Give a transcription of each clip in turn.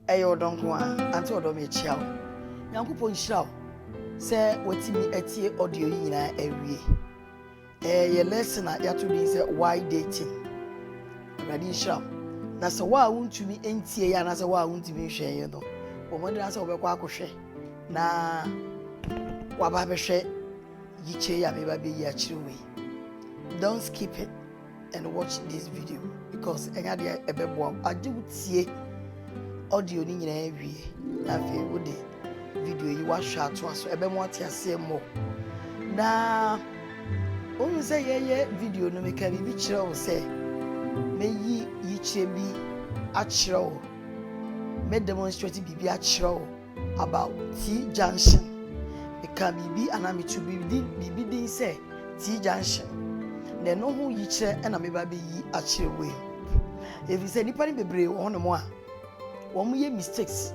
Eyo don ko anti odo me chia wo. Nyankopon hyira wo. Se watimi etie audio yi nyina awie. Ye lesson ya to din say why dating. Radi hyira. Na se wa wuntumi entie ya na se wa wuntumi hwe ye no. Wo mo dira se obekwa akohwe. Na waba behwe yiche ya me ba be yi akire. Don't skip it and watch this video because enya de ebebo agiwutie audio ni nyina awie. Na fe wo de video yi wa hwa to aso ebe mo atiase mo na onu say ye video no make bi kire wo say meyi yi kire bi a kire wo me demonstrate bibi a kire wo about T junction e ka bibi anami to bibi din say T junction na no hu yi kire na me ba be yi a kire we if you say nipa ni bebre wo no mo a wo mo ye mistakes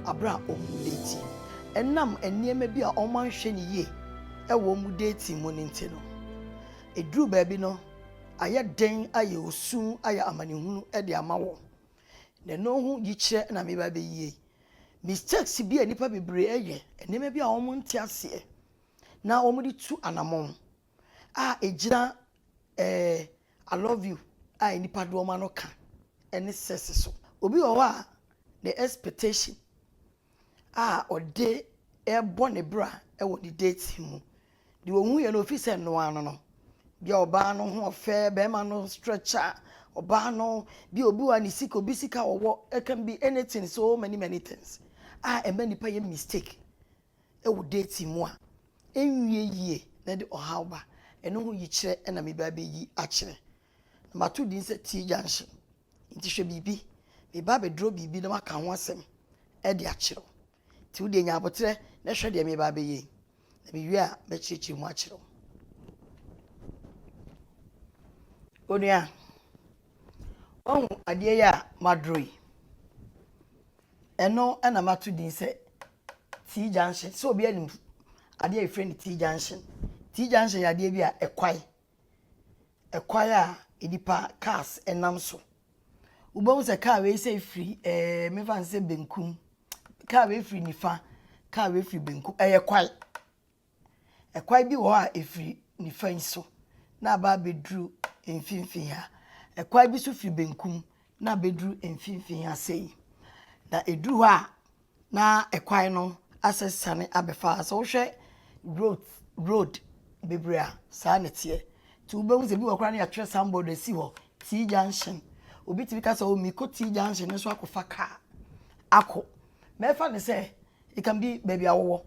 abra omuleti enam eniema bi a oman hwe ni ye ewo mu dating mu nti no edru baabi no aye den aye osun aye amanehunu e de amawo na no hu yikire na me ba be yie mistakes bi a nipa bebre eye eniema bi a omo nti ase na omo di tu anamon ejira I love you nipa do omo no ka ene sese so obi o wa the expectation ode ebo ne bra wo di date mu di ohun ye no office no ano no bi oba no ho ofe be ma no stretcher oba no bi obi wa ni sika obi sika owo it can be anything, so many things ema nipa ye mistake wo date mu a enwie yie na de ohaw ba eno ho yi kire na me ba be yi a kire na matu din se T junction nti hwe bibi me ba be draw bibi na maka ho asem e de a kire ti wo de nya abotre na hwe de me ba be yi na me wi a me chichi mu a kire onua on ade ya madroi eno na matu din se T junction so obi anim ade ya friend T junction ya ade bi a ekwai a edipa cars enam so ubon se car we say free me fan se benkum car we free nifa car we free benkum ekwai bi wo a efri nifa nso na ba bedru emfinfin ha ekwai bi so free benkum na bedru emfinfin ha sei na edru ha na ekwai no asesane abefa so hwe road bebrea sa netie tu ubon se bi wo kra na ya tre somebody si ho T junction obi ti ka so mi ko T junction so akofa car akọ mefa ne say it can be baby awo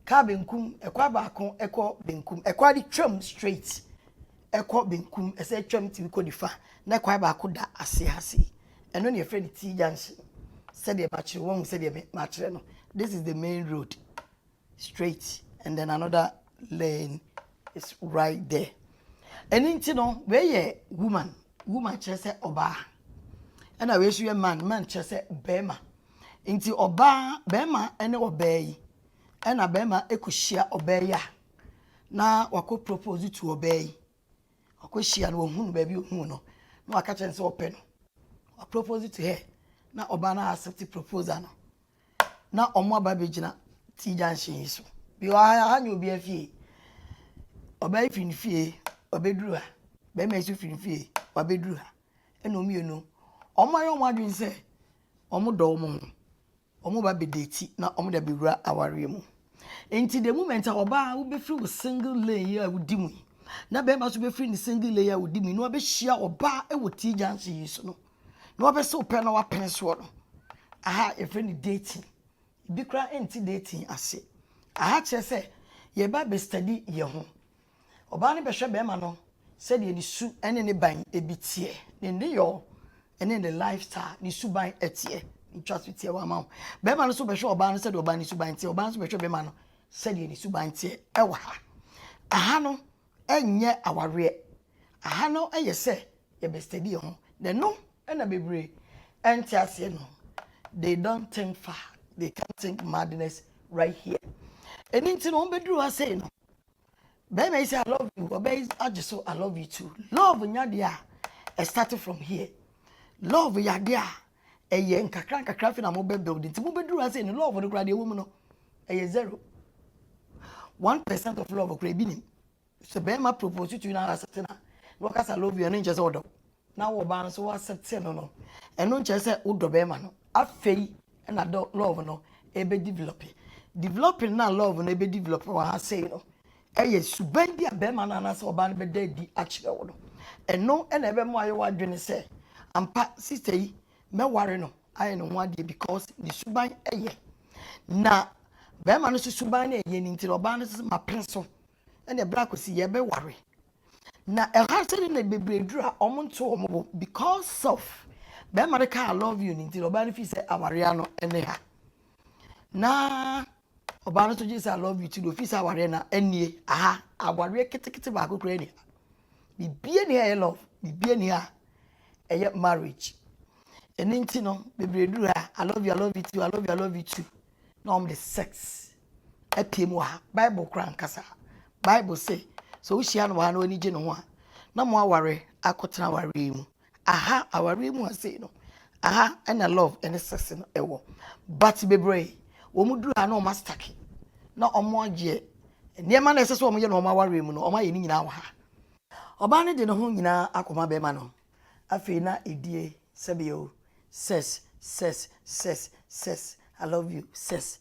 car benkum ekwa ba akọ ekọ benkum ekwa di twam straight ekọ benkum ese twam ti ko difa na ekwa ba akọ da ase eno ne friend T junction said the match won said the match no this is the main road straight and then another lane is right there and you know where ye woman chese oba and I wish you a man chese bema inti oba bema ene obayi and a bema ekushia obaya na wako propose to obayi wako shia no hunu baby hunu no waka chense open no propose to her na oba na accept proposal no na omo aba begina T junction so bi wa hanyo bi afie obayi finfie obedru ha bema isu finfie wabedru ha eno mienu omo ayo mo adwin se omo do omo ba bedeti na omo da bewura aware mu enti the moment oba wo be free single lane ya wudi mu na bema so be free ni single lane ya wudi mu no be hia oba e wo T junction yi so no no be so pe na wa pen so no e friend dating bi kra enti dating ase che se ye ba be study ye ho oba ne be hwe bema no said ye ni su ene ne ban ebitie ne yo ene the lifestyle ni su ban etie trust with your mama be man so be hwe oba no said oba ni su ban tie oba so be hwe be man no said ye ni su ban tie ewa aha no enye aware aha no eye se ye be study ho the no ena bebre enti ase no they don't think far, they can't think madness right here and into no be do say no baby say I love you, baby I just so I love you too. Love nya dia started from here. Love ya dia eye nkakra fi na mo be build nti mo be duru ase ni love no kra de wo mu no eye 1% of love kra bi ni so be ma propose to you na accept na what I love you and just order na wo ba so accept no eno nche se udo be ma no afei na love no e be developing na love no e be develop wa ha say no eye suban bi abema na na se oba no be di akire wo no eno na ebe mo aye wadwene se ampa sister yi me ware no aye no ho ade because the suban eye na bema no suban na eye ni nti oba no se ma preso ene bra ko si ye be ware na e ha se na bebredura omonto omo because of bema de ka I love you ni nti oba no fi se aware no ene ha na oba no to ji say I love you too do fi say aware na enie aha aware ketekete ba ko kra ni bibie ni e love bibie ni a e marriage eni nti no bebredu ha I love you too I love you too no the sex epiem wa bible kran kasa bible say so we share no wa na oni je no ho a na mo aware akotena aware mu aha aware mu say no aha and love and sex no ewo but bebre wo mu duru ha na o mastaki na omo agye niema na esese omo ye no omo aware mu no omo ye ni nyina wa ha oba ne de no ho nyina akoma be ma no afei na edie sebio says I love you says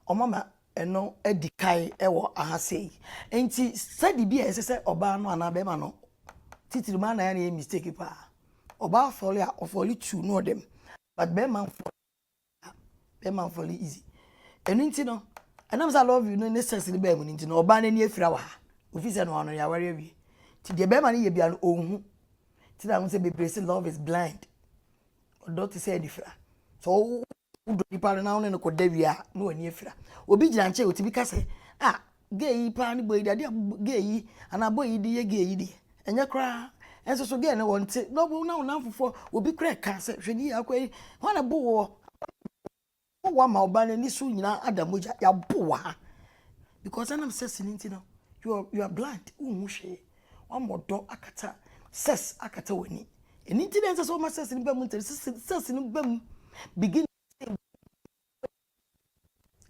omama eno edikai ewo ahasei enti sadi bia esese oba no ana be ma no titiri ma na ya na mistake pa oba folly a ofoli two no them but be man for easy enti no enam say I love you no necessarily be mu enti no oba na ni afira wa ofise no ya ware wi ti de be ma na ye bia no ohun ti na say be say love is blind odo ti say difra so udo ni pa na no ko dawia no ani afira obi gina nche otibi ka say gay pa ni boy de gay ana boy di ye gay di enye kra enso so gay na wonte no bu na fofo obi kra ka say hwedi akwai wana bo wo ma oba na ni so nyina adamoja ya bo wa because I'm saying no you are blind unhwe omodo akata ses akata wani eni ti den so ma ses ni bam ses ni bam begin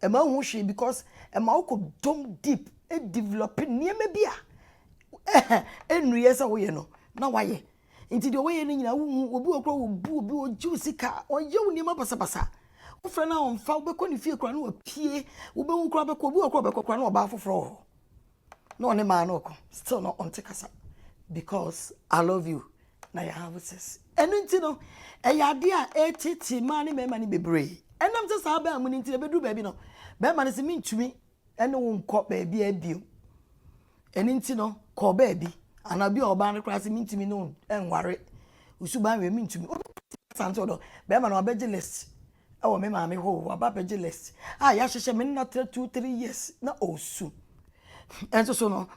ema unhwe because ema uko dom deep e developing niema bia enu yesa wo ye no na waye nti de wo ye ni nyina wo obi okro wo bu obi o juice ka o ye wo niema basa wo fra na on fa wo be ko ni fie kra na wo pie wo be hu kra be ko obi okro be ko kra na oba foforo no ne ma no ko still not on tekasa because I love you na ya have sex enu no e ya de a etiti ma ne mema ni bebre enam se sa ba mu ni nti bedu ba bi no be ma ne se mintumi ene wo nko ba bi abio enu no ko ba bi anabi oba ne kra se mintumi no enware usuba we mintumi santo do be ma no obeje list e wo me ma me ho aba beje list ya hyehye me na 2-3 years na osu enso so no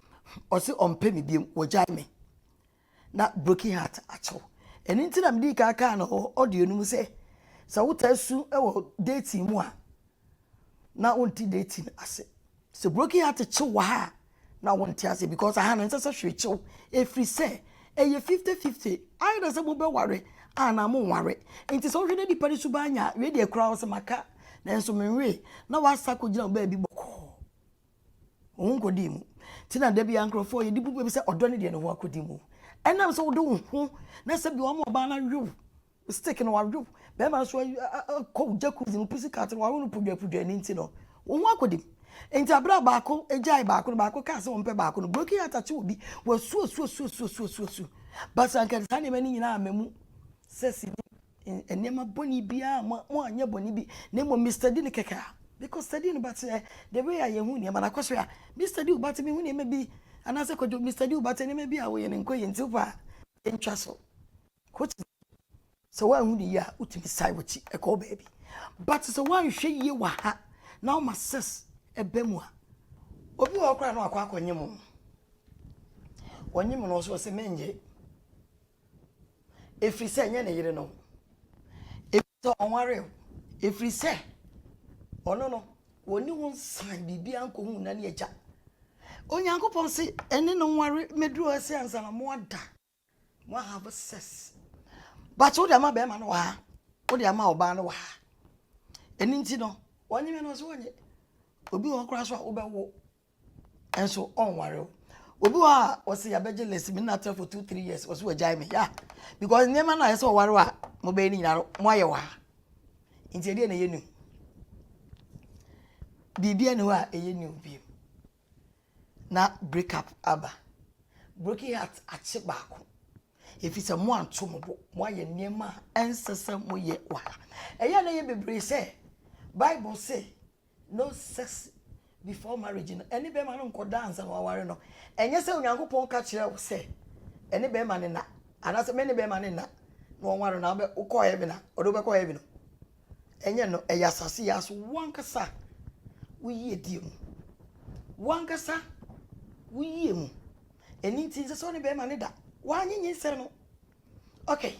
o se on pay me biem wo jai me na broken heart acho eni nti na mdi ka aka no audio no mu se sa wotasu e wo dating mu a na wonti dating ase so broken heart che wa ha na wonti ase because aha no nsa hwe che e free say e ye 50-50 I do say mo be ware ana mo ware nti so hwe na di pari su banya we de kra wo maka na enso menwe na wasa ko gina ba bi boko onko di mu tina da bia nkrofo ye di bu be se odo ne de ne ho akodi mu enam so do ho na se bi o mo ba na wu stick no wa wu be ma so ko jacuzzi mu pussycat no wa ru pudwa ni nti no wo ho akodi enti abra ba ko ejai ba ko ka se wo mpe ba ko no broken heart ache obi wa su but sanka sane mani nyina amemu sesi enema boni bia mo anya boni bi ne mo Mr. D ne keka because study no but the way I hu ne mana kwso ya Mr. D but me hu ne bi anase ko Mr. D but ne me bi a wo ye ne nkoye nti pa entwa so coach so wa hu ne ya utimi sai wuchi e ko baby but so wa hwe ye wa ha na o masses ebemu a obi wo kra na akwa akonyem onyem no so se menje efri se nya ne yire no efri onware efri se ono no woni won san bibia anko hu na ne eja onyankopon se ene no nware medru ase ansa na mo ada mo have sex but wo dem ba ma no wa Odi ama oba no wa. Eni nti no, wonye me no so wonye. Obi won kura so a obewo. Enso onware. Obi wa o se ya beje lesi me na tell for 2-3 years o so wajai me. Yeah. Because nema na yeso ware wa mo be ni nyaro mo aye wa. Nti ede na yenu. Bibia ne wa eyenu bi. Na break up aba. Broken heart ache baako. If it's a mo anto mo bo, mo aye nema ensese mo ye wa. Eya na ye bebre say Bible say no sex before marriage. Any be man nko dance and waware no. Enye se onyankopon ka kire wo say any be man na anase many be man na no waware na be ukọ heaven na odo be kọ heaven no. Enye no eya sase ya so wankasa wo yie die mu. Wankasa wo yie mu. Eni nti so ne be man da. Wa nyenye sere no. Okay.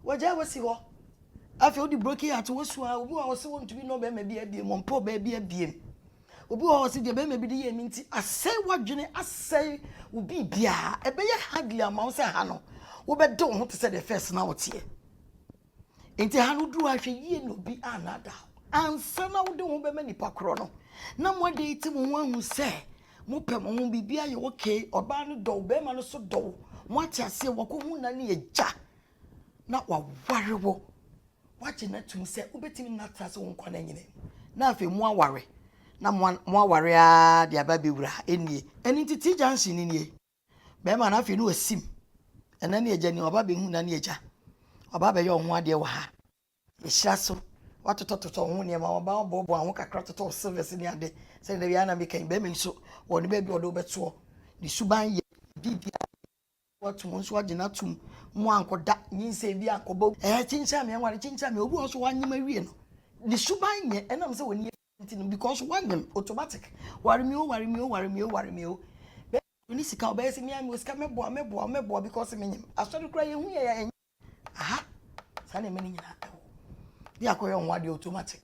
Waja wasi ho. Afi odi broken heart wosu a obi wa wo se won tumi no be ma bia bia mo mpo be bia bia. Obi wa wo se de be ma bi de ye mi nti asai wadwene asai obi bia e be ye hardly amount say ha no. Wo be do ho te say the first na wotie. Enti ha no duru ahwe yie no bi anada. Ansa na wo de ho be ma nipa kro no. Na mo de iti mo ho ahu say mo pem ho bibia ye okay oba no do be ma no so do. Mo atiase wo ko hu na ne ye ja. Na wa warewo. Wachi na tum se ubetimi na trase won kwa na nyine na afi mu aware na mu aware a de aba bewura enie eni titi junction ni nie be ma na afi no asim ena ne eja ni oba be hu na ne eja oba be ye ho ade wa ha ehira so watotototo ho ne ma oba bobo ho kakra toto service ni ade se de bia na me kan be me so wo ne be bi odo beto ni suban ye bibia watu monso agina tum mo ankoda nyinse bi akobo chincha me nware chincha me obi oso wanyema wie no the suban ye enam se woni enti no because wanyem automatic ware mi o be ni sika oba ese mi am o sika mebo because me nyem asori kra ye hu ye ya aha sa na me ni nyina bi akoyo nwade automatic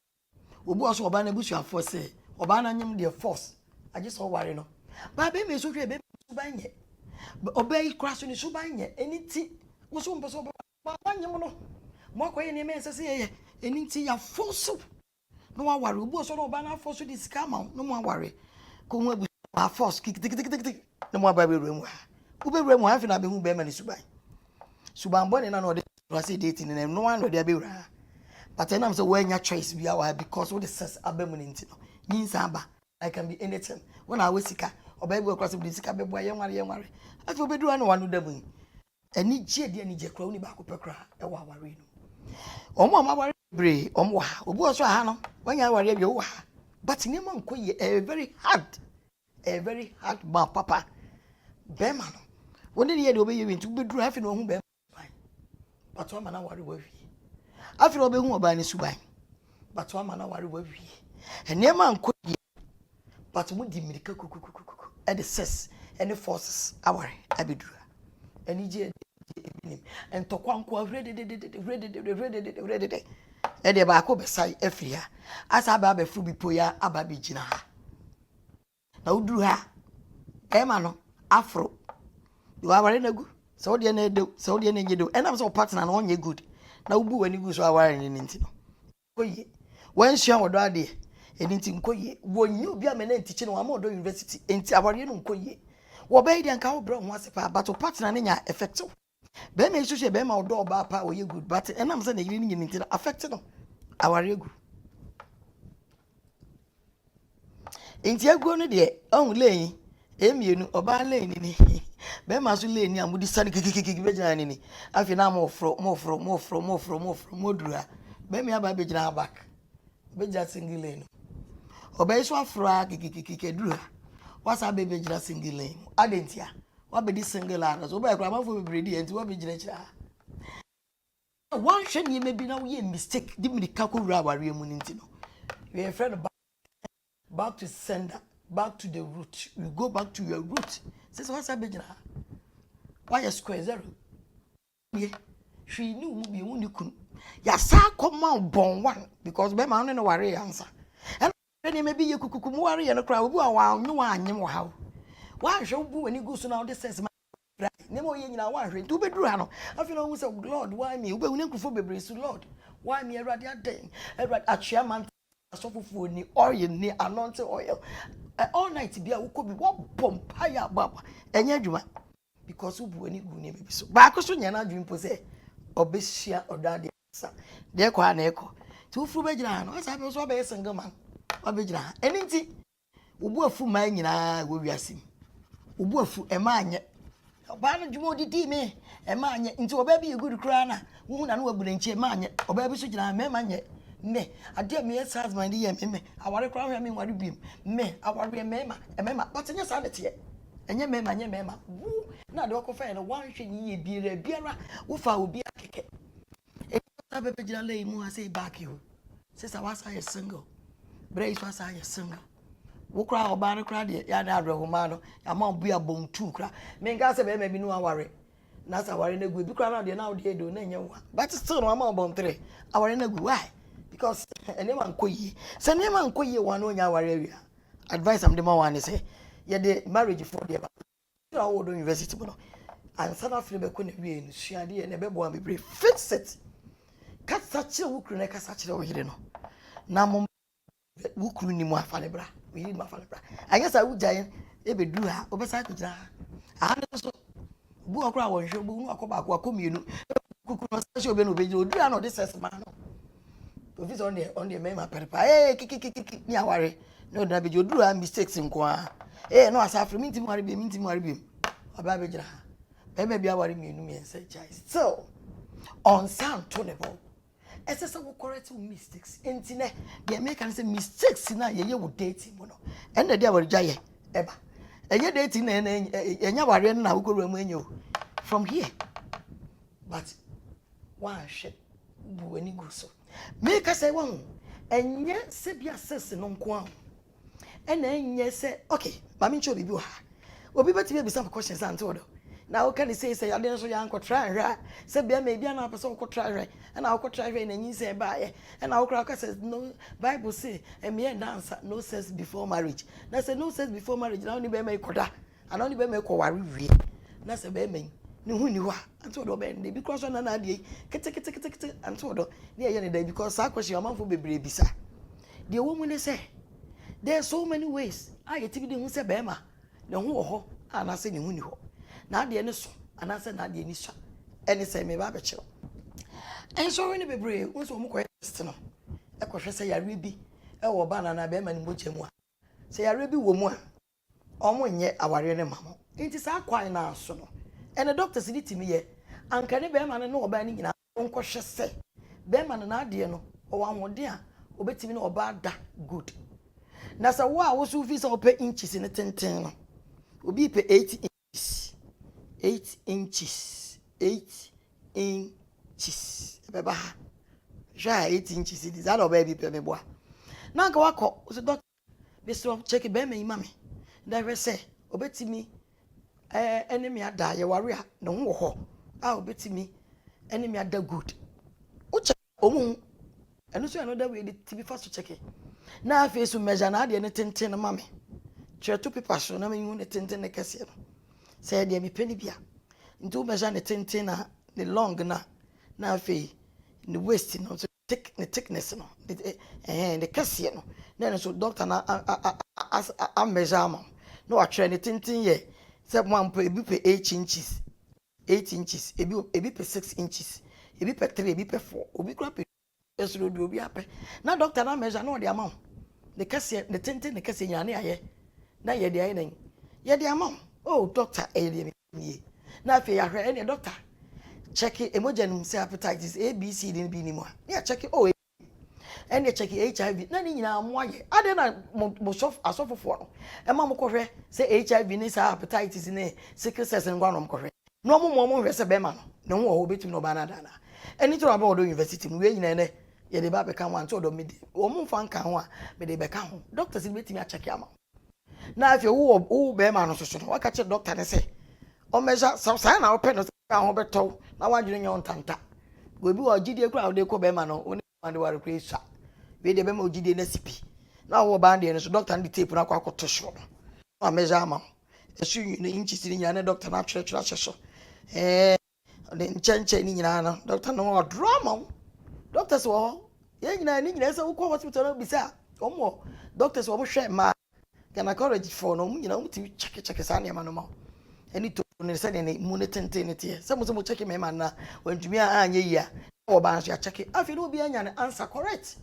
obi oso oba na busu afo se oba na nyem the force ajiso ware no ba be me so hwe be suban ye obey crash ni subanye eniti wo so mposo ba wanyem no mo akoye ne me sese ye eniti ya force no wa ware obu so no ba na force di scam no mo ware ko hu abu ba force tik no mo ba be remu ha wo be remu ha fi na be hu be ma ni suban bo ne na no de say dating ne no one no de be wura but enam say we nya choice bi awa because what the sense abamu ni nti no nyinsa aba I can be anything when I was sika oba bi across the sika be boy ye nware afi obedu na wanu damu ani je de ani je kra uni ba ko pekra e wa ware no omo amaware bre omo ha obi oso ha no wanya ware bi o ha but ni man ko ye a very hard man papa be man no woni ne ye de obeye wi ntu bedu afi no hu be but o ma na ware wa wi afi no obehu oba ni suban but o ma na ware wa wi ene man ko ye but mo di mirika kukukukuku at the ses any forces aware abidura any je ebinim ento kwanko ready e de ba ko besai afia asa ba ba fru bi poya aba bi gina ha na uduru ha e ma no afro you aware na gu so de na edo so de na nyedo enam so partner na onye good na ubu wani gu so aware ni nti no koye wan hia wodo ade eni nti nkoye wonyi obi amena ntichi no amodo university enti aware no nkoye wo be dia nka wo bro ho asepa but partner na nya effective be me so she be ma odo oba pa oye good but enam say na yiri ni nti affect no aware gu enti agu no de ohun leyin emienu oba leyin ni be ma so leyin amudi sani kikikiki be jina ni afi na mo fro modura be me aba be jina back be ja single lane obey so afra kikikiki dura wasa be be jina single lane adentia wa be di single lane so obey kra mafo be bredi enti wa be jina kira one hwe ni me bi na we mistake di mi ka ko wura ware mu nti no we a friend back to sender back to the root you go back to your root says wasa be jina why square zero ye hwe ni mu bi mu ni kun ya sa koma bon one because be ma no ware answer and maybe you could worry and a crowd wow no anyim wo hawo wa hwe bu ani gu so na the sense nemo ye nyina wa hwe to bedru ha no afi no hu say lord why me ube hu nkufo bebre so lord why me Eradi aden Eradi atwea man asofufu ni oil ni anointing oil all night bia wo ko bi wo bompa ya baba enye adwuma because wo bu ani gu ne bi so ba ko so nya na adwuma po se obehia odade sa de kwa na eko ti wo furu begira no asa be so be single man obegira eni nti wo bu afu man nyina wo wiase wo bu afu e ma anye ba no dwuma odidi me e ma anye nti oba bi good kra na wo na no wabure nchi e ma anye oba bi so gina me ma anye me ade me yes husband ye me aware kra hwe me nware biem me aware me ma e me ma but nya sa dete enye me ma nye me ma wu na de okofa no wan hwe ni ye biara wo fa obi akeke e ta be gina lay mu ase back you sister wasa ye single brace wasa ye single wo kra oba no kra de ya da adwehoma no ama bu abom tu kra me nga se be ma bi no aware na sa aware na gu bi kra na de na wo de do na nya wa but still no ama obom 3 aware na gu why because enema nkoyi se enema nkoyi wa no nya aware awia advice am de ma wan say ye de marriage for de ba na wo do university bo no and sana feel be ko na wie no suade ye na be bo am be fix it kasa chire wo kru na kasa chire wo hire no na mo wo kru ni mo afale bra we need mafale bra anya sa wo jaye e be du ha obesa ko jira ha no so bu akora wo hwe bu nu akoba akwa mienu kuku no sa shobe no be jira odu na de ses ma no office on the mema perpa kiki ni aware no da be jira odu ha mistakes nko a no asafre minti mo are bi aba be jira be be bia aware mienu mi ense jai so on sound to the ball ese se wo correct mistakes entine de make can say mistakes na ye wo dating mo no ende de aware jaye eba enye dating na enya ware na wo koru mu enyo from here but one shit bu ani go so make us say one enye se bia sese no nko a ena enye se okay ba mi ncho bibi wa obi beti be some questions and todo na o can say ya den so ya nko try ra se bia me bia na person ko try ra na o try ra na nyi se ba ye na o kra ka say no bible say me dance no sex before marriage na say no sex before marriage na only be me koda and only be me ko ware wie na say be me ni hu ni wa anto do be ne because na na de kete anto do ne ye ne da because sa question amanfo bebre bisa de wo mu ne say there are so many ways I yet be hu say be ma ne hu wo ho ana say ne hu ni ho na de ne so ana say na de ni so ene say me ba be kire en so we ne bebre won so mu ko test no e ko hwe say yare bi e wo ba na be ma ni mo chemu a say yare bi wo mu a omo nye aware ne mamo enti sa kwan na so no ene doctor si ditimi ye anka ne be ma ne no oba ni nyina onko hwe say be ma na de no o wa hode a obetimi ne oba da good na sa wo a wo so fi so pe inches ne tenten no obi pe 8 inches 8 inches 8 inches beba ja 8 inches is that oba bi pe me boa na nka wako so doctor be so check be me imame da we say obetimi enemy ada ye ware a ne ho ho a obetimi enemy ada good o check omu eno so another way the to be fast to check it na face measure na de ne tenten na mame chere to paper so na me hu ne tenten ne kase no say de me peni bia ntu measure ne tenten na ne long na fe ne waist no so thickness no the kase no na so doctor na a measure am no a chere ne tenten ye say mo ampo ebi pe 8 inches 8 inches ebi pe 6 inches ebi pe 3 ebi pe 4 obi kura pe esro do obi ape na doctor na measure no de amount the kase the tenten the kase nyane aye na ye de aye nan ye de amount oh doctor e de me na fe ya hwe any doctor check emoja num say hepatitis A B C D B ni mo ya check oh any check HIV na ni nyina mo aye ade na mo sof asofofo no e ma mo ko hwe say HIV ni say hepatitis ni sickle cells ngwa no mo ko hwe no mo hwe say be ma no ne ho ho betim no ba na da na eni to aba odo university mu we nyina ne ye de ba be kan wan to odo me de o mo fa nkan ho a me de be kan ho doctors ni betimi a check ama na afia wo be ma no so no waka che doctor ne say o measure sa na open no ka ho beto na wadwene nya ontanta go bi wo gidie kura wo de ko be ma no oni ande ware kura isa we de be ma ogidie na sipi na wo ba ande no so doctor ndi tape na kwa akoto so no measure ama esu ni inches ni nya na doctor na chira so de nchenche ni nyina no doctor no drama doctors wo ye nyina ni nyina say wo hospital no bisa omo doctors wo hwe ma gynecology for no nyina wo ti check sa na ma no ma any to ne say ne monitor ne tie say mo check me ma na wantumi anye yi a wo ba so check afi no bi anya ne answer correct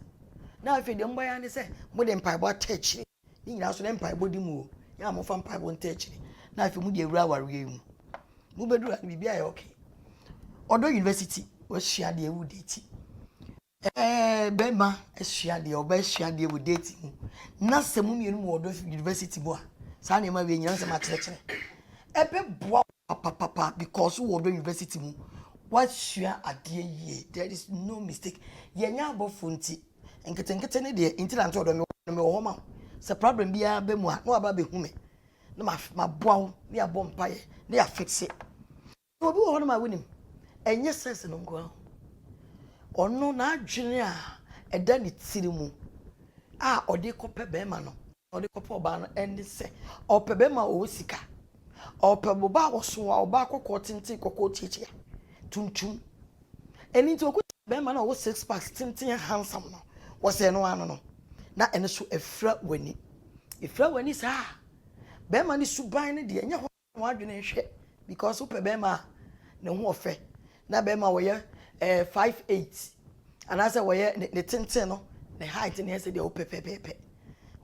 na afi de mbo ya ne say mo de mpaebo attach ni nyina so ne mpaebo di mu ya mo fa mpaebo attach na afi mu de ewura ware mu mu beduru an bibia ya okay odo university wo hia de ewu date bema ehia de oba hia de ewu date mu na semu mienu mu odo university bo a sa na ma we nyina se ma kire ebe boa papa because wo odo university mu what hia ade ye there is no mistake yenya abofo nti nkete ne de inti na nto odo me wo ma se problem bia be mu a na aba be hu me na ma boa ne abom paye ne ya fix it obi wo no ma winim enye sense no nko ono na adwene a eda ne tiri mu a ode kope be ma no ode kope oba no ende se ope be ma o sika ope boba wo so a oba kokko tintin kokko chichia tuntum eni nti oku be ma na wo 6 packs tintin handsome no wo se no ano no na ene so efra wani sa be ma ni suban ne de enye ho adwene hwe because ope be ma ne ho ofe na be ma wo ye 5'8" and I say we ne tintin no ne height ne say de o pepepepe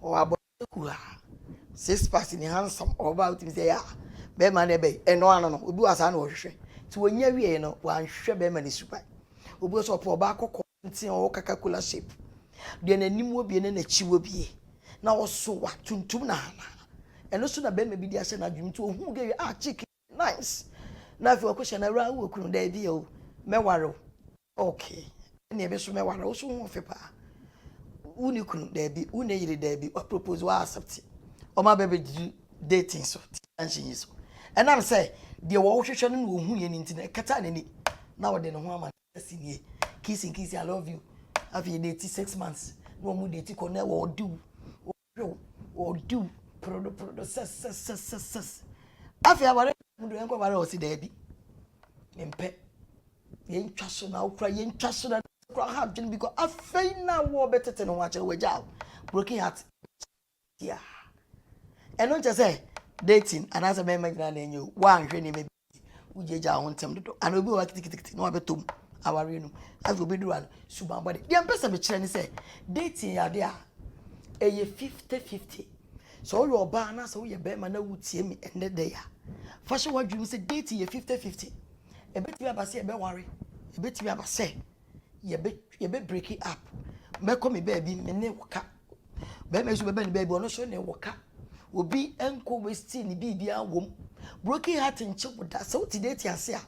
o aboku ha 6 packs in handsome or about him say ah be man e be eno ano no obi wasa na o hwehwe ti wonya wie no wan hwehwe be man super obi so po ba akokọ tintin o Coca-Cola shape de nanim obi ne na chiwo bie na wo so wa tuntum na na eno so na be ma bi di ase na dwum ti ohun ge ah chicken nice na fi okwo na ra wo kunu da bi o mewaro okay ne be so mewaro so hu fe pa uni kunu da bi uni yiri da bi o propose wa accept o ma be dating so tension yi so and am say de wo hwehwe no no hu ye ni nti na kata na ni na wo de no ho ama sinie kissing I love you after date 6 months no mu date ko na wo do process after aware mu do enko bare o si da bi mpe yen twaso na okra yen twaso na okra ha dwene because afei na wo betete no wache wagya broken heart yeah eno nche say dating and as a member na enyo wan hwe ne me ujeja ho ntem dodo and obi wa kitikiti na wa betom aware no as obi do an suban body de mpesa me kire ni say dating ya de a eye 50-50 so yo ba na so ye be ma na wutie mi ende de ya fashion wadwum say dating ye 50-50 ebetimi abase ebe worry ebetimi abase ye be break it up me come baby me ne woka be me so be ne baby ono so ne woka obi enko westi ni bibia wom broken heart nche boda so ti date ase a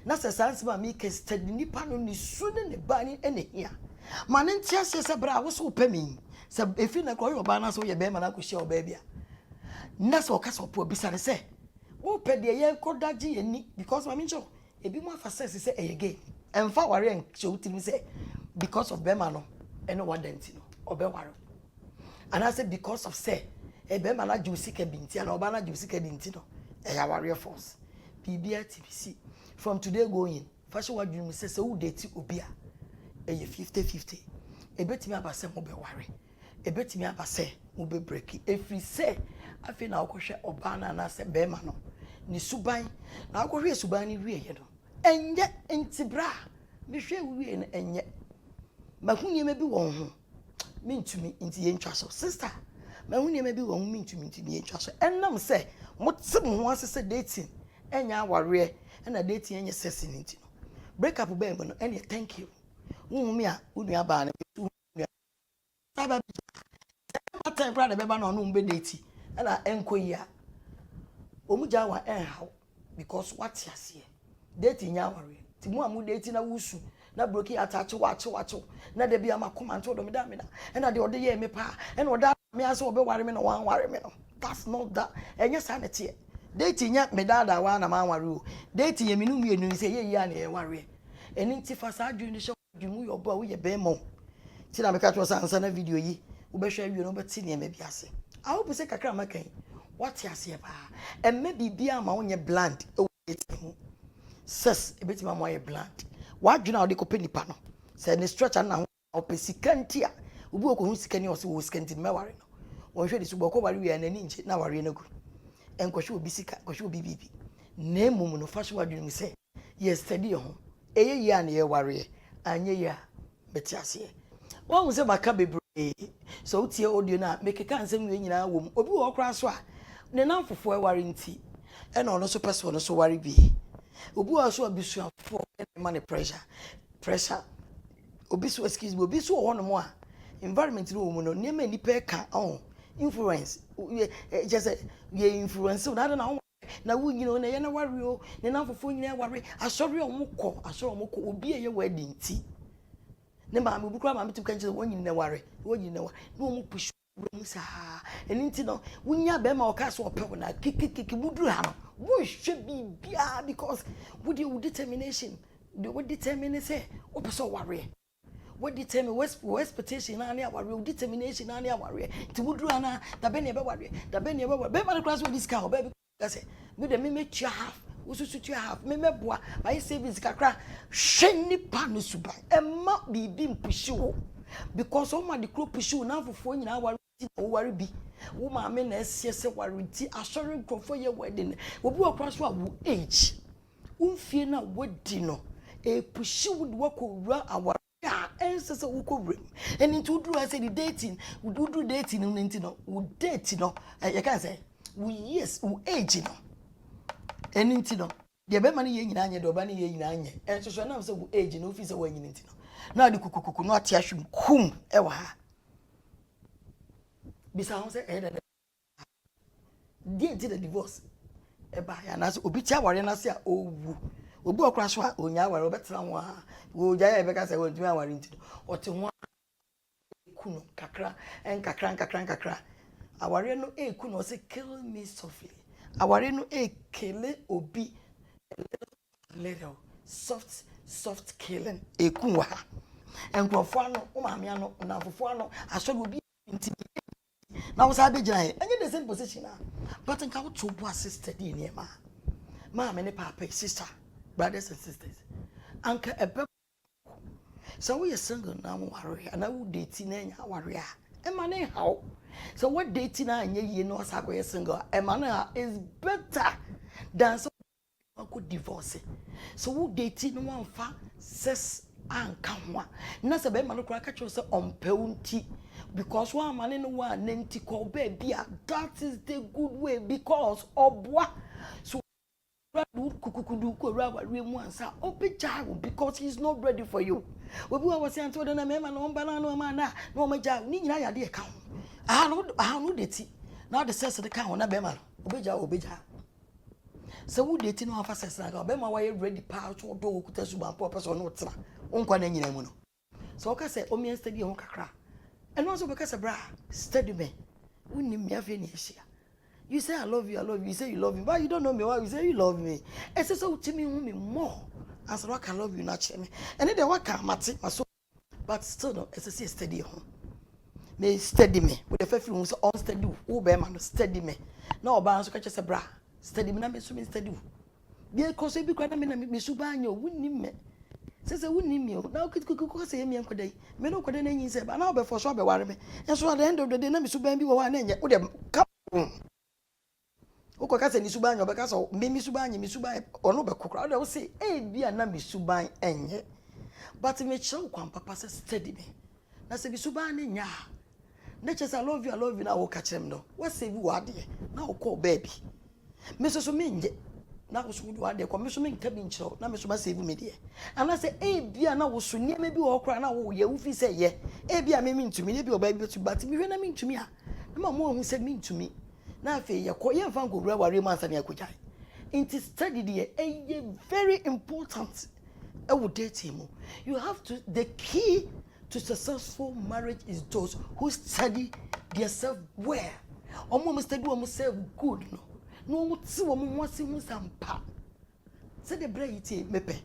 na se sans ma me ke steady nipa no ni su ne ba ni ene hia ma ne ntia se bra wo so pami se efi na ko yo ba na so ye be ma na ko hia o baby a na so ka so po bisa ne se wo pe de ye ko daji ye ni because ma me ncho ebi mo afa sense say egay emfa ware en chewtimi say because of bema no eno wadenti no obeware and I say because of say e bema na jusika binti na oba na jusika binti no e ya ware force bibia tbc from today going fashion wadwum say wo date obi a e 50-50 ebetimi abase mo be ware ebetimi abase mo be break every say afi na akohwe oba na say bema no ni suban na akohwe suban ni wie ye no enye entibra me hwe wie no enye mahunye me bi won ho mintumi nti ye ntwa so sister mahunye me bi won ho mintumi nti ye ntwa so enam se motim ho asese dating enya aware na dating enye sesi nti no break up be no ene thank you wo me a unua ba na aba time brother be ba na no mbe date na enko yi a omugya wa enhaw because what yase dating nya ware ti mu amu dating na wusu na broki atache wache na de bia makoma nto do me da me na na de ode ye me pa na ode me ase obe ware me no wan ware me no that's not that enye sanete dating nya me da wa na man ware o dating ye minu mienu se ye yi a na ye ware eni nti fa sa adwun ni hye adwun yo bo a wo ye be mo ti na me ka to sansa na video yi wo be hwe awie no be ti ne me biase a wo se kakra makan what yase ba emme bibia ma wonye bland e wo dating ho ses ebetima mo ye bland wadwuna ode kope nipa no Say ne structure na opesika ntia obi okohu sika ni o se wo sika nti me ware no won hwe de so boko ware wi na ni nche na ware na gu enkohwe obi sika kohwe obi bibi na emum no fashion wadwene mu se ye study ho eye ye an ye ware anye ya betiase won se maka bebre so utie audio na mekeka nsem we nyina wom obi wo kra so a ne namfofo e ware nti e na ono so person no so ware bi obi wo so abisuafo e ma ne pressure obi so excuse me obi so ho no mo a environment no wo no niam nipa ka influence just ye influence na wo nyina na ye na ware o ne namfofo nyina ware asori omukọ obi eye wedding ti ne ma me bukura ma me tuka nche wonyi ne ware no mu push mu sa eni nti no wunya be ma o ka so ope na kikikiki buduru ha no wo hwe bibia because with your determination with determination say o person ware what determine what expectation na na ware determination na na ware ti buduru ana da be ne be ware be ma class with this car be say me de me tua half ususu tua half me meboa my savings kakra hwe nipa no suban emma bibi mpushi wo because o ma de kro pushi wo na fofo nyina ware ti o ware bi wo ma me na esie se ware ti asori krofo ye wedding obi okra so a wo age umfie na wodi no e pushi wo de wakowura aware ensese wo kowura eni to duru ase the dating wo duru dating no nti no wo date no ye kan say wo yes wo age no eni nti no de be ma ne ye nyina anye de oba ne ye nyina anye ensoso na say wo age no office wo nyina nti no na de kukukuku no ate ahwem kum e wa ha bisa ho say de nti the divorce e ba ya na so obi tia ware na say owu obi okra so a onya ware obetena ho a wo ja ya be ka say wo ntumi aware nti ote ho kuno kakra kakra aware no kuno say kill me softly aware no kele obi little soft killing kunwa ha enkrofo ano o maame ano na fofo ano asori obi nti na wo sa be gina enye the same position na but nka wo to bo assisted in here ma me ne papa sister brothers and sisters anka ebe so we are single na mo ware na wo date na nya ware a ma ne how so what date na anya ye no sa go single e ma na is better than so could divorce so wo date no one fa ses anka ho na se be ma no kura ka cho se onpeunti because one man no one nenti ko be bia that is the good way because obwa so kukukudu ko rawa mu ansa obeja because he's not ready for you obi wa wase anto na me ma no mba na no ma na no ma ja ni nyina ya de ka ho no date na the ses de ka ho na be ma no obeja so wo date no afa ses na ka be ma wa ready pa to do okuta suban po person no tra onkwa na nyina mu no so o ka say o mi study ho kakra and also because bra study me woni me afi na ehia you say I love you you say you love me but you don't know me why you say you love me e say so timi hu me more as I can love you naturally and then what can mate so but still no e say study ho me study me with the faith so on study wo be ma no study me na oba so ka che say bra study me na me so me study because e bi kwa na me so ba anya woni me say woni me na kuku say me enkodai me no kodai na yin say ba na obe for so be ware me so at the end of the day na me so ban bi wo wa na nya wo de uko kase ni suban yobe kase me suban ono be kokra o say bia na me suban enye but me chew kwan papa say steady me na say bi suban ne nya na che say I love you na wo ka kire no what say bi wa de na wo call baby me so me nje na wo so wa de ko me so me nka bi nchiro na me so ba save me de ana say bia na wo so niam bi wo kra na wo ye wo fi say ye bia me ntumi ne bi oba bi to but me hwe na me ntumi a na mo hu say me ntumi na fe ye ko ye fan ko wura ware man sane akojai inti study there very important e wo dating you have to the key to successful marriage is those who study themselves well omo study themselves good no ti wo mo wase hu sampa se de bra yiti mepe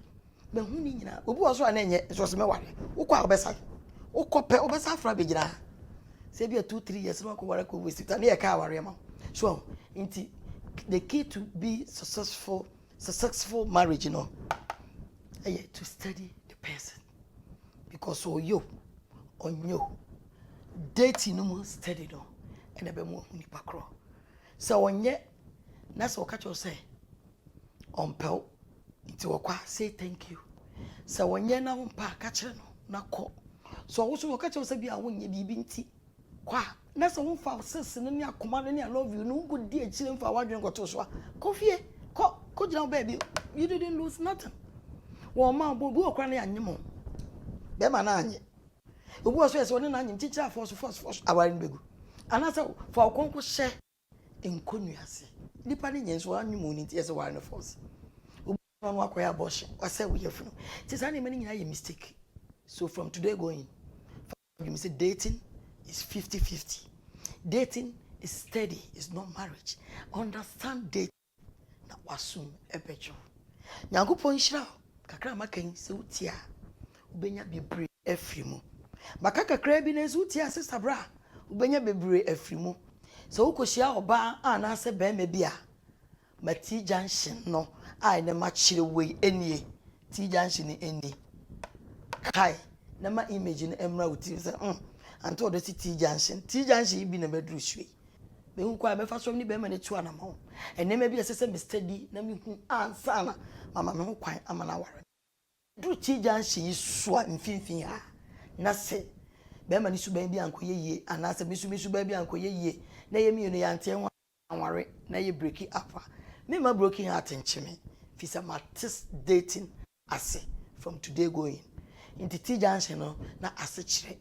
me hu ni nyina obi wo so ana enye so se me ware wo kwa obesa wo kope obesa fra be gina se bia 2-3 years no ko ware ko we sit na ye ka ware ma so into the key to be successful marriage to study the person because you on you dating no more steady no and a be more nipa kro so onye na so catch you say on pel nti wakwa say thank you so onye na mpa catch no na ko so wo so catch you say bia wonye bibi nti kwa na so wo fa sese no ne akoma no ne I love you no go di achire mfa wadwen ko to so ko fie ko jina baby you didn't lose nothing wo ma bo bu okra na anyemo be ma na anye obu so ese woni na anye teacher force awari begu anasa fa okonko hye enkonuase nipa ne nyenso anyemo ni ese wari no force obu no akoya abortion wase we yefunu ti sa ne mani nyina ye mistake so from today going you say dating is 50-50 dating is steady, it's not marriage. Understand dating na wasum ebejo nyankopon hira kakra makan se utia ubenya bebre afrimu maka kakra bi na se utia sister bra ubenya bebre afrimu so ukohia oba ana se be me bia mati junction no ai na ma chire we enie ti junction enie kai na ma image na emra uti se anto do ti junction bi na bedru hwe me hu kwa me fa so ni be ma ne tu ana ma enema bi asese me steady na me hu ansa na mama me hu kwan amana ware du ti junction yi so mfinfin ha na se be ma ni suban bi ankoye yie ana se me suban bi ankoye yie na ye mi no ya ante ware na ye break up me ma broken heart nchime fisa matis dating ase from today going into ti junction no na ase chire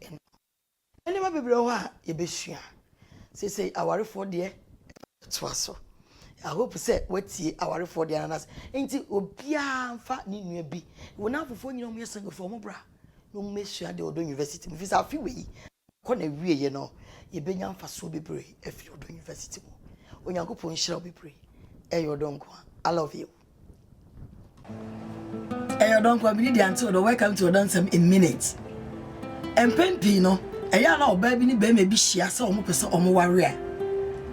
enema bebre ho a ye besua say awarefo de twaso I hope say wetie awarefo de ananas enti obia mfa ni nua bi wona afofo nyina mo yesangafo mo bra no mesua de odo university mfisa afi we ko na wie ye no ye benya mfa so bebre afi odo university mo onyankopon hira bebre eyodonko I love you eyodonko bi di anti odo welcome to Odansem in minutes empempi no eya na oba bi ni be ma bi hia se omo pese omo ware a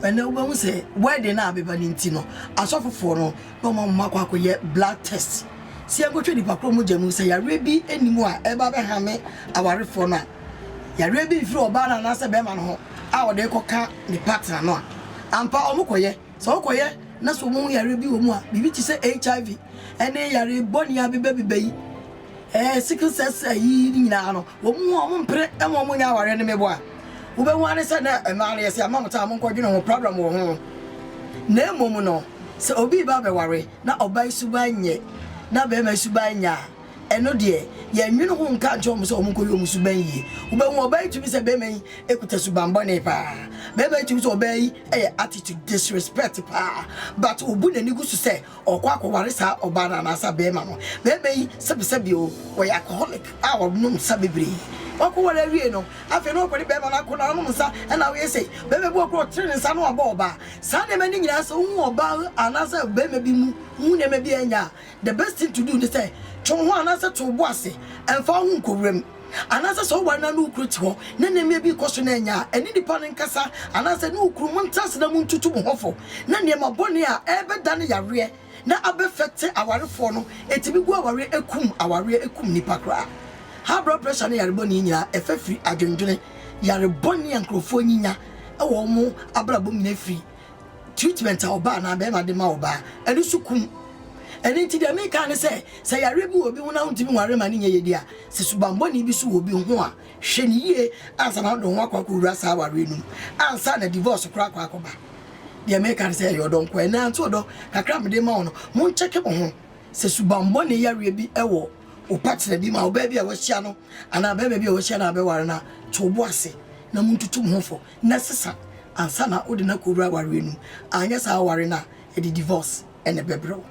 ene oba hu se wedding na abeba ni nti no asofofo no no mo makwa akoye blood test si engotwe di pakro mo jamu se yare bi enimu a eba be ha me awarefo no a yare bi firi oba na na se be ma no ho a wo de koka ni partner no a ampa omo koye so koye na so mo yare bi wo mu a bibi ti se HIV ene yare boni abeba bibai sickle cells yi nyina no wo mu mpre e mo nya aware ne mebo a wo be wane se na emare yesi amamta mo nkodwene ho problem wo ho na emom no se obi ba be ware na obai subanye na be ma subanya eno de ye nwene ho nka ncho mo se o mo koyo mo subanye wo be hu obai tumi se be man ekuta subambo ne pa be be tumi se obai attitude disrespect pa but obu na nigu se okwa akware sa obana na sa be ma no be sebi o we alcoholic our num sabebre okwo wala wie no afi no okori be ma na kona no nsa na we say be bu okro tire nsa no oba oba sa na mani nyina so hu oba anasa be ma bi mu hu na ma bi anya the best thing to do is say chon ho anasa to bo ase emfa hu nkowrem anasa so wa na no ukruti ho na na me bi koso na anya eni dipa ne nkasa anasa no ukru mu ntase na mu ntutu mu hofo na ne ma bone a ebe da ne yare na abefekte awarefo no etibi gu aware ekum nipa kra high blood pressure na yare bone nyina efafiri adwendwene yare bone ankrofo nyinya e wo mu abrabom na firi treatment a oba na be ma de ma oba eni sukum eni ti de me kan say yare bi obi wona untimi ware ma ne ye dia se subambo ni bi su obi ho a hwe ni ye ansa na do ho akwakọ wura sa ware num ansa na divorce kra akoba de me kan say yo don ko ena anto do kakra me de ma ono mo ncheke bo ho se subambo ne yare bi ewo o partner bi ma oba bi a wahia no ana ba bi a wahia na be ware na to bo ase na mo ntutu mo ho na sesa ansa na odi na ko wura ware num anya sa ware na e di divorce ene bebro